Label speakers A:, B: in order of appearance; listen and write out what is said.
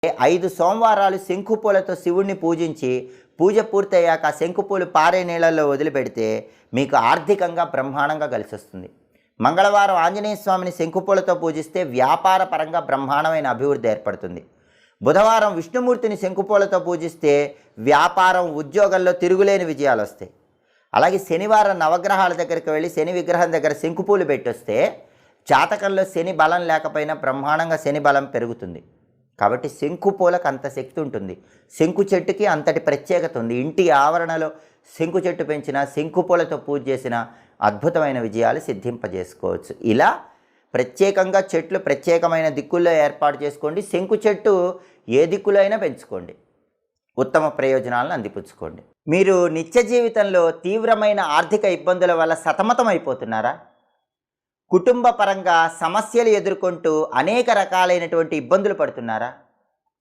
A: 5 సోమవారాలు శంకుపూలతో శివుణ్ణి పూజించి పూజ పూర్తయ్యాక ఆ శంకుపూలు పారే నీళ్ళల్లో వదిలిపెడితే మీకు ఆర్థికంగా బ్రహ్మాండంగా కలిసి వస్తుంది. మంగళవారం ఆంజనేయ స్వామిని శంకుపూలతో పూజిస్తే వ్యాపార పరంగా బ్రహ్మాండమైన అభివృద్ధి ఏర్పడుతుంది. బుధవారం విష్ణుమూర్తిని శంకుపూలతో పూజిస్తే వ్యాపారం, ఉద్యోగంలో తిరుగులేని విజయాలు వస్తాయి. అలాగే శనివారం నవగ్రహాల దగ్గరికి వెళ్ళి శని విగ్రహం దగ్గర శంకుపూలు పెట్టొస్తే జాతకంలో శని బలం లేకపోయినా బ్రహ్మాండంగా శని బలం పెరుగుతుంది. కాబట్టి శంకుపూలకు అంత శక్తి ఉంటుంది. శంకు చెట్టుకి అంతటి ప్రత్యేకత ఉంది. ఇంటి ఆవరణలో శంకు చెట్టు పెంచిన, శంకుపూలతో పూజ చేసిన అద్భుతమైన విజయాలు సిద్ధింపజేసుకోవచ్చు. ఇలా ప్రత్యేకంగా చెట్లు ప్రత్యేకమైన దిక్కుల్లో ఏర్పాటు చేసుకోండి. శంకు చెట్టు ఏ దిక్కులో అయినా పెంచుకోండి. ఉత్తమ ప్రయోజనాలను అందిపుచ్చుకోండి. మీరు నిత్య జీవితంలో తీవ్రమైన ఆర్థిక ఇబ్బందుల వల్ల సతమతం అయిపోతున్నారా? కుటుంబ పరంగా సమస్యలు ఎదుర్కొంటూ అనేక రకాలైనటువంటి ఇబ్బందులు పడుతున్నారా?